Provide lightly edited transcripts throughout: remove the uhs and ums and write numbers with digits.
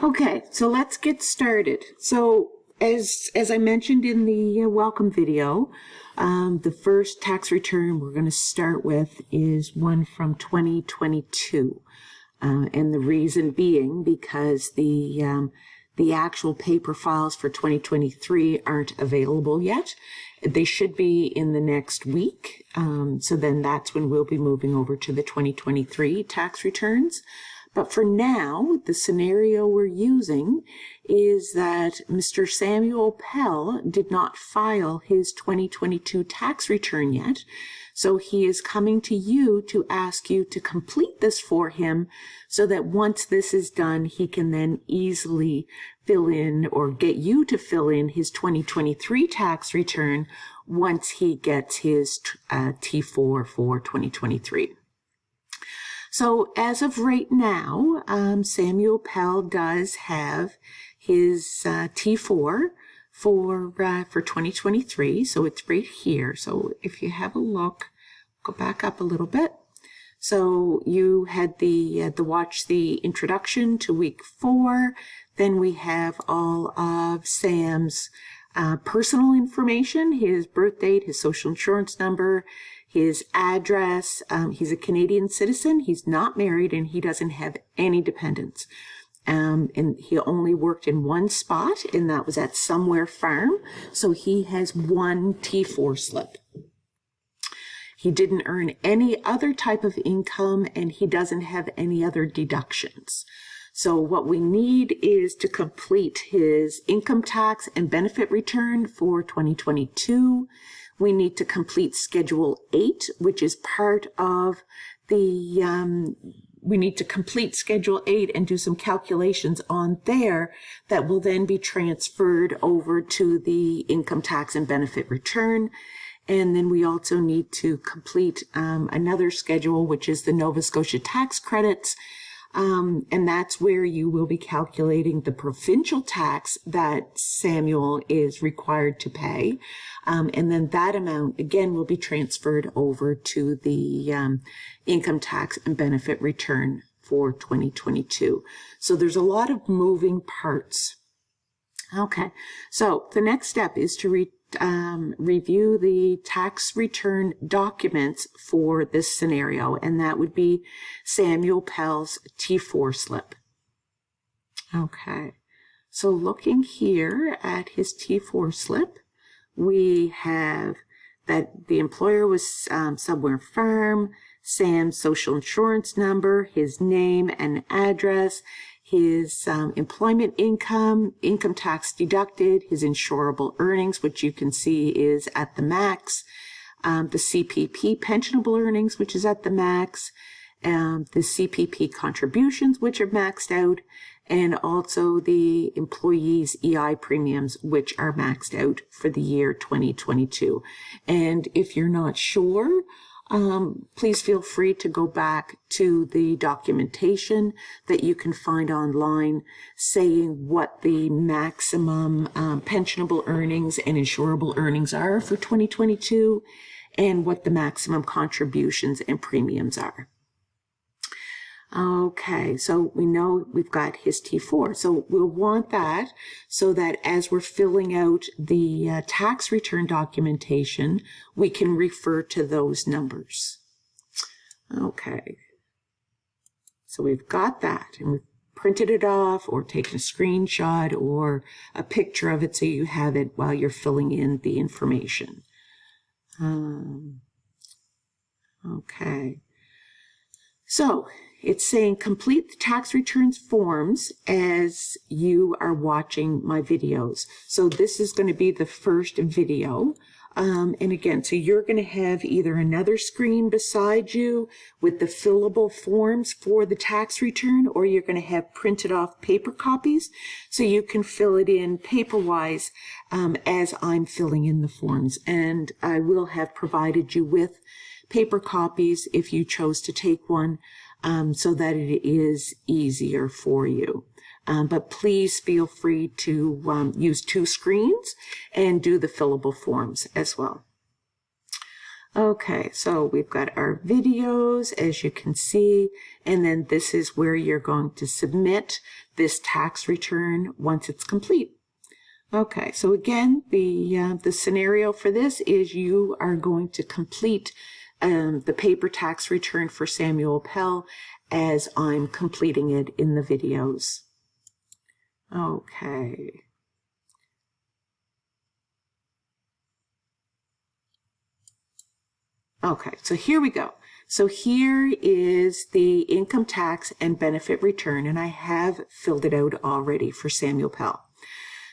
Okay, so let's get started. So as I mentioned in the welcome video, the first tax return we're going to start with is one from 2022. And the reason being because the actual paper files for 2023 aren't available yet. They should be in the next week. So then that's when we'll be moving over to the 2023 tax returns. But for now, the scenario we're using is that Mr. Samuel Pell did not file his 2022 tax return yet. So he is coming to you to ask you to complete this for him so that once this is done, he can then easily fill in or get you to fill in his 2023 tax return once he gets his T4 for 2023. So as of right now, Samuel Pell does have his T4 for 2023. So it's right here. So if you have a look, go back up a little bit. So you had the watch the introduction to week 4. Then we have all of Sam's personal information, his birth date, his social insurance number, his address. He's a Canadian citizen. He's not married and he doesn't have any dependents. And he only worked in one spot, and that was at Somewhere Farm. So he has one T4 slip. He didn't earn any other type of income and he doesn't have any other deductions. So what we need is to complete his income tax and benefit return for 2022. We need to complete Schedule 8, which is part of the, we need to complete Schedule 8 and do some calculations on there that will then be transferred over to the income tax and benefit return. And then we also need to complete another schedule, which is the Nova Scotia tax credits. And that's where you will be calculating the provincial tax that Samuel is required to pay. And then that amount, again, will be transferred over to the income tax and benefit return for 2022. So there's a lot of moving parts. Okay, so the next step is to review the tax return documents for this scenario, and that would be Samuel Pell's T4 slip. Okay, so looking here at his T4 slip, we have that the employer was Somewhere Farm, Sam's social insurance number, his name and address, his employment income, income tax deducted, his insurable earnings, which you can see is at the max, the CPP pensionable earnings, which is at the max, the CPP contributions, which are maxed out, and also the employees' EI premiums, which are maxed out for the year 2022. And if you're not sure, please feel free to go back to the documentation that you can find online saying what the maximum pensionable earnings and insurable earnings are for 2022 and what the maximum contributions and premiums are. Okay, so we know we've got his T4. So we'll want that so that as we're filling out the tax return documentation, we can refer to those numbers. Okay, so we've got that and we've printed it off or taken a screenshot or a picture of it so you have it while you're filling in the information. Okay, so it's saying complete the tax returns forms as you are watching my videos. So this is going to be the first video. And again, so you're going to have either another screen beside you with the fillable forms for the tax return, or you're going to have printed off paper copies so you can fill it in paper-wise as I'm filling in the forms. And I will have provided you with paper copies if you chose to take one. So that it is easier for you. But please feel free to use 2 screens and do the fillable forms as well. Okay, so we've got our videos, as you can see, and then this is where you're going to submit this tax return once it's complete. Okay, so again, the scenario for this is you are going to complete the paper tax return for Samuel Pell as I'm completing it in the videos. Okay. Okay, so here we go. So here is the income tax and benefit return, and I have filled it out already for Samuel Pell.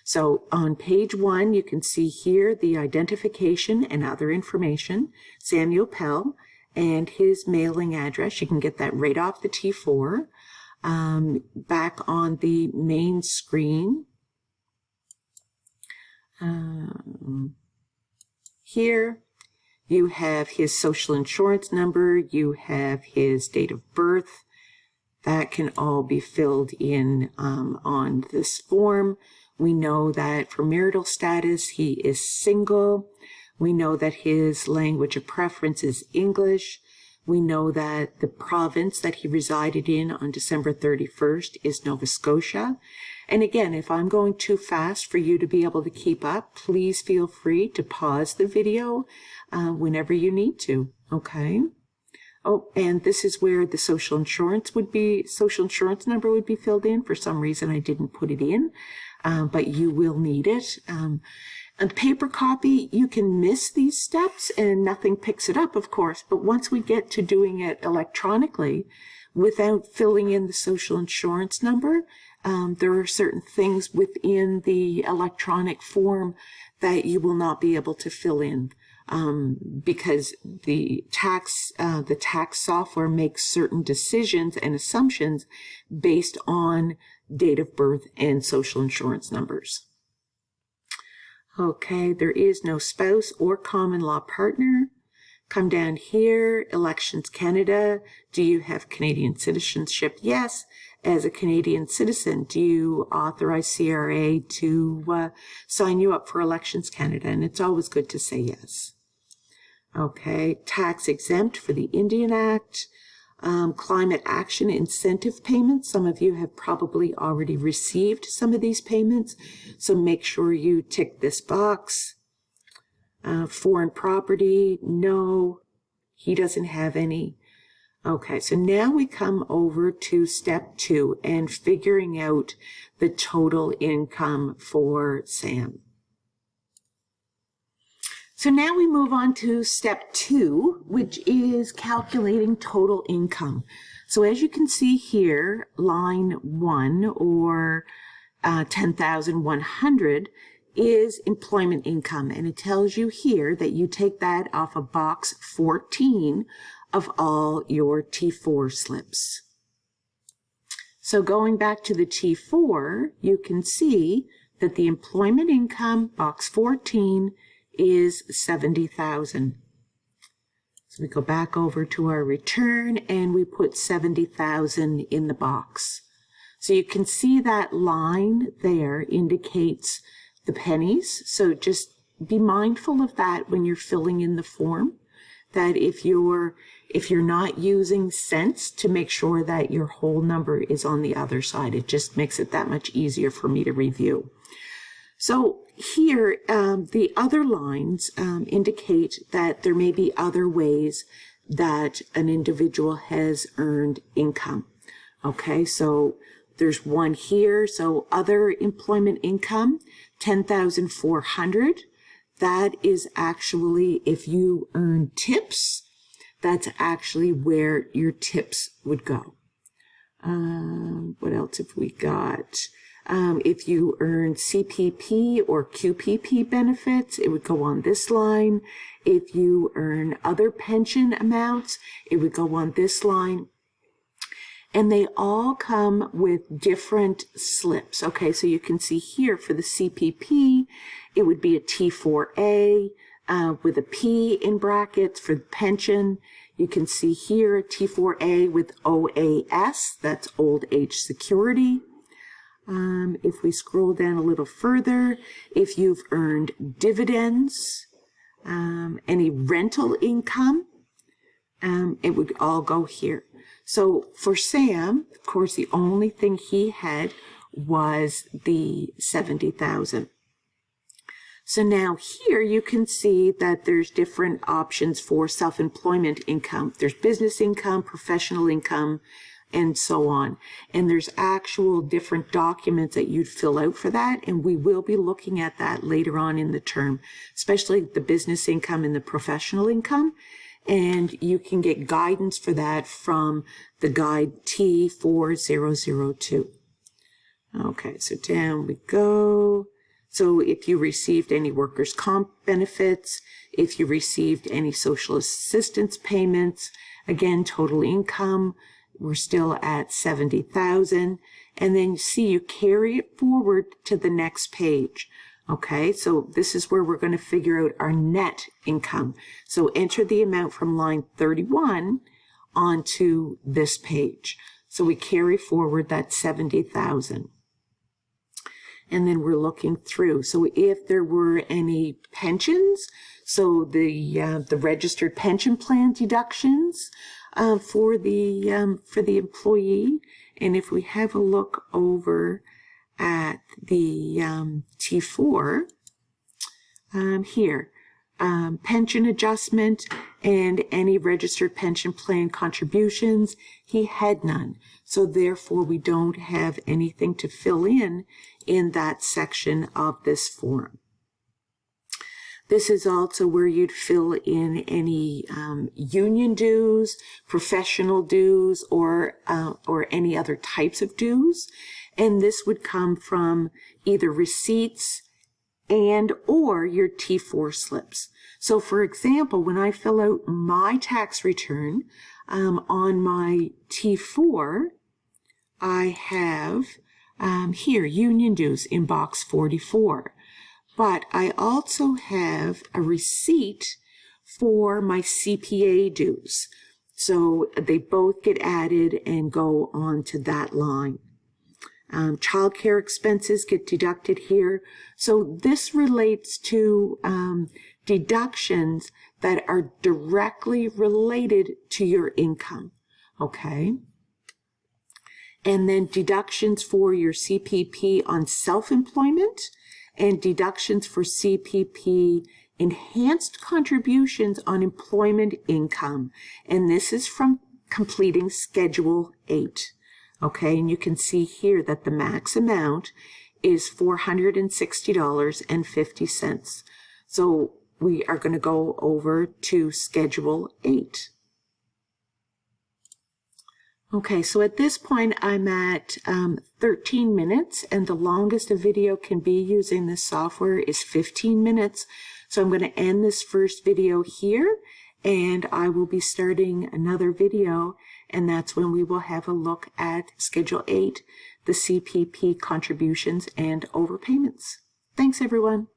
So on page 1, you can see here the identification and other information, Samuel Pell, and his mailing address. You can get that right off the T4. Back on the main screen, here, you have his social insurance number, you have his date of birth. That can all be filled in on this form. We know that for marital status, he is single. We know that his language of preference is English. We know that the province that he resided in on December 31st is Nova Scotia. And again, if I'm going too fast for you to be able to keep up, please feel free to pause the video whenever you need to, okay? Oh, and this is where the social insurance number would be filled in. For some reason, I didn't put it in, but you will need it. A paper copy, you can miss these steps and nothing picks it up, of course, but once we get to doing it electronically without filling in the social insurance number, there are certain things within the electronic form that you will not be able to fill in because the tax software makes certain decisions and assumptions based on date of birth and social insurance numbers. Okay, there is no spouse or common law partner. Come down here, Elections Canada. Do you have Canadian citizenship? Yes. As a Canadian citizen, do you authorize CRA to sign you up for Elections Canada? And it's always good to say yes. Okay, tax exempt for the Indian Act. Climate action incentive payments. Some of you have probably already received some of these payments, so make sure you tick this box. Foreign property, no, he doesn't have any. Okay, so now we come over to step 2 and figuring out the total income for Sam. So now we move on to step 2, which is calculating total income. So as you can see here, line 1 or 10,100 is employment income. And it tells you here that you take that off of box 14 of all your T4 slips. So going back to the T4, you can see that the employment income, box 14, is 70,000. So we go back over to our return and we put 70,000 in the box. So you can see that line there indicates the pennies. So just be mindful of that when you're filling in the form, that if you're not using cents, to make sure that your whole number is on the other side. It just makes it that much easier for me to review. So here, the other lines indicate that there may be other ways that an individual has earned income. Okay, so there's one here. So other employment income, 10,400. That is actually, if you earn tips, that's actually where your tips would go. What else have we got? If you earn CPP or QPP benefits, it would go on this line. If you earn other pension amounts, it would go on this line. And they all come with different slips. Okay, so you can see here for the CPP, it would be a T4A with a P in brackets for the pension. You can see here a T4A with OAS, that's old age security. If we scroll down a little further, if you've earned dividends, any rental income, it would all go here. So for Sam, of course, the only thing he had was the $70,000. So now here you can see that there's different options for self-employment income. There's business income, professional income, and so on. And there's actual different documents that you'd fill out for that. And we will be looking at that later on in the term, especially the business income and the professional income. And you can get guidance for that from the guide T4002. Okay, so down we go. So if you received any workers' comp benefits, if you received any social assistance payments, again, total income, we're still at $70,000. And then you see you carry it forward to the next page. Okay, so this is where we're going to figure out our net income. So enter the amount from line 31 onto this page. So we carry forward that $70,000. And then we're looking through. So if there were any pensions, so the registered pension plan deductions for the employee, and if we have a look over at the T4 here, pension adjustment and any registered pension plan contributions, he had none. So therefore we don't have anything to fill in that section of this form. This is also where you'd fill in any union dues, professional dues, or any other types of dues. And this would come from either receipts and or your T4 slips. So for example, when I fill out my tax return on my T4, I have here union dues in box 44. But I also have a receipt for my CPA dues. So they both get added and go on to that line. Childcare expenses get deducted here. So this relates to deductions that are directly related to your income. Okay. And then deductions for your CPP on self-employment and deductions for CPP enhanced contributions on employment income. And this is from completing Schedule 8. Okay, and you can see here that the max amount is $460.50. So we are going to go over to Schedule 8. Okay, so at this point I'm at 13 minutes, and the longest a video can be using this software is 15 minutes. So I'm going to end this first video here, and I will be starting another video, and that's when we will have a look at Schedule 8, the CPP contributions and overpayments. Thanks, everyone.